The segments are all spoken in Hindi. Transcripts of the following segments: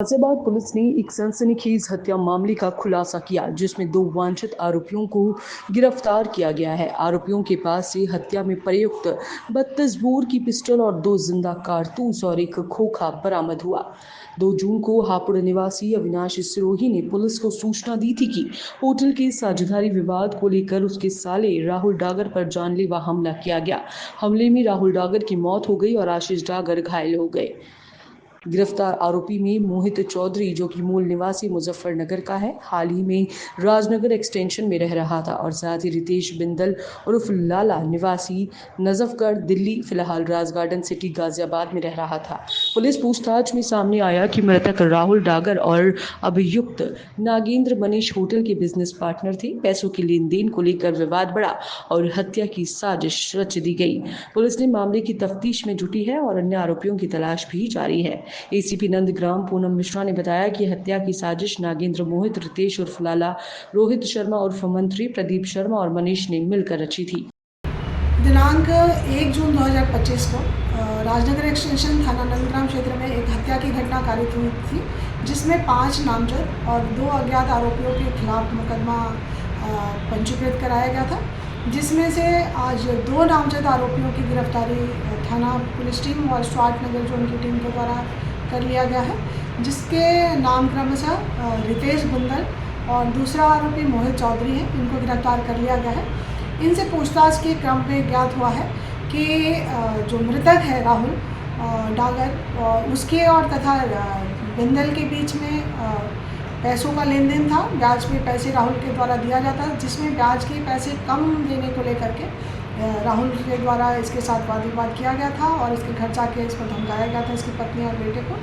गाजियाबाद पुलिस ने एक सनसनीखेज हत्या मामले का खुलासा किया, जिसमें 2 वांछित आरोपियों को गिरफ्तार किया गया है। आरोपियों के पास से हत्या में प्रयुक्त 32 बोर की पिस्टल और 2 जिंदा कारतूस और एक खोखा बरामद हुआ। 2 जून को हापुड़ निवासी अविनाश सिरोही ने पुलिस को सूचना दी थी कि होटल के साझेदारी विवाद को लेकर उसके साले राहुल डागर पर जानलेवा हमला किया गया। हमले में राहुल डागर की मौत हो गई और आशीष डागर घायल हो गए। गिरफ्तार आरोपी में मोहित चौधरी, जो कि मूल निवासी मुजफ्फरनगर का है, हाल ही में राजनगर एक्सटेंशन में रह रहा था, और साथ ही रितेश बिंदल उर्फ लाला निवासी नजफगढ़ दिल्ली, फिलहाल राज गार्डन सिटी गाजियाबाद में रह रहा था। पुलिस पूछताछ में सामने आया कि मृतक राहुल डागर और अभियुक्त नागेंद्र मनीष होटल के बिजनेस पार्टनर थे। पैसों के लेन देन को लेकर विवाद बढ़ा और हत्या की साजिश रच दी गई। पुलिस ने मामले की तफ्तीश में जुटी है और अन्य आरोपियों की तलाश भी जारी है। एसीपी नंदग्राम पूनम मिश्रा ने बताया कि हत्या की साजिश नागेंद्र, मोहित, रितेश उर्फ लाला, रोहित शर्मा उर्फ मंत्री, प्रदीप शर्मा और मनीष ने मिलकर रची थी। दिनांक 1 जून 2025 को राजनगर एक्सटेंशन थाना नंदग्राम क्षेत्र में एक हत्या की घटना कारित हुई थी, जिसमें 5 नामजद और 2 अज्ञात आरोपियों के खिलाफ मुकदमा पंजीकृत कराया गया था, जिसमें से आज 2 नामजद आरोपियों की गिरफ्तारी थाना पुलिस टीम और स्वाट नगर जोन की टीम के द्वारा कर लिया गया है, जिसके नाम क्रमशः रितेश बिंदल और दूसरा आरोपी मोहित चौधरी है। इनको गिरफ्तार कर लिया गया है। इनसे पूछताछ के क्रम में ज्ञात हुआ है कि जो मृतक है राहुल डागर, उसके और तथा बिंदल के बीच में पैसों का लेन देन था। ब्याज पे पैसे राहुल के द्वारा दिया जाता है, जिसमें ब्याज के पैसे कम देने को लेकर के राहुल के द्वारा इसके साथ वाद विवाद किया गया था और इसके घर जाके इसको धमकाया गया था, इसकी पत्नी और बेटे को,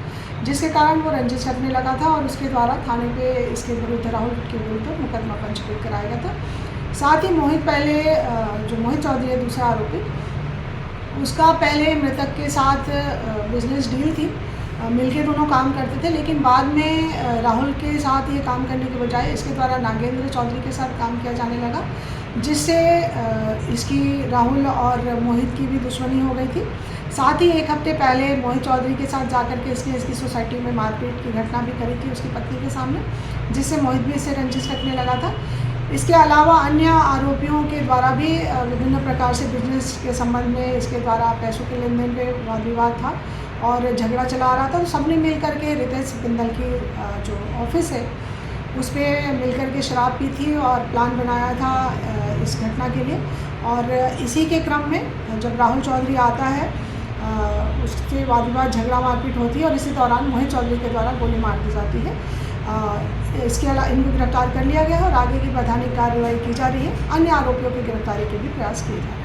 जिसके कारण वो रंजिश रखने लगा था और उसके द्वारा थाने पे इसके विरुद्ध, राहुल के विरुद्ध मुकदमा पंजीकृत कराया गया था। साथ ही मोहित जो मोहित चौधरी है दूसरा आरोपी, उसका पहले मृतक के साथ बिजनेस डील थी, मिलके दोनों काम करते थे, लेकिन बाद में राहुल के साथ ये काम करने के बजाय इसके द्वारा नागेंद्र चौधरी के साथ काम किया जाने लगा, जिससे इसकी राहुल और मोहित की भी दुश्मनी हो गई थी। साथ ही 1 हफ्ते पहले मोहित चौधरी के साथ जाकर के इसने इसकी सोसाइटी में मारपीट की घटना भी करी थी उसकी पत्नी के सामने, जिससे मोहित भी इससे रंजिश रखने लगा था। इसके अलावा अन्य आरोपियों के द्वारा भी विभिन्न प्रकार से बिजनेस के संबंध में इसके द्वारा पैसों के लेन देन पे वाद विवाद था और झगड़ा चला आ रहा था। तो सबने मिल करके रितेश बिंदल की जो ऑफिस है उस पर मिलकर के शराब पी थी और प्लान बनाया था इस घटना के लिए। और इसी के क्रम में जब राहुल चौधरी आता है, उससे वाद विवाद, झगड़ा मारपीट होती है और इसी दौरान मोहित चौधरी के द्वारा गोली मार दी जाती है। इसके अलावा इनको गिरफ्तार कर लिया गया है और आगे की वैधानिक कार्रवाई की जा रही है। अन्य आरोपियों की गिरफ्तारी के भी प्रयास किए जा रहे हैं।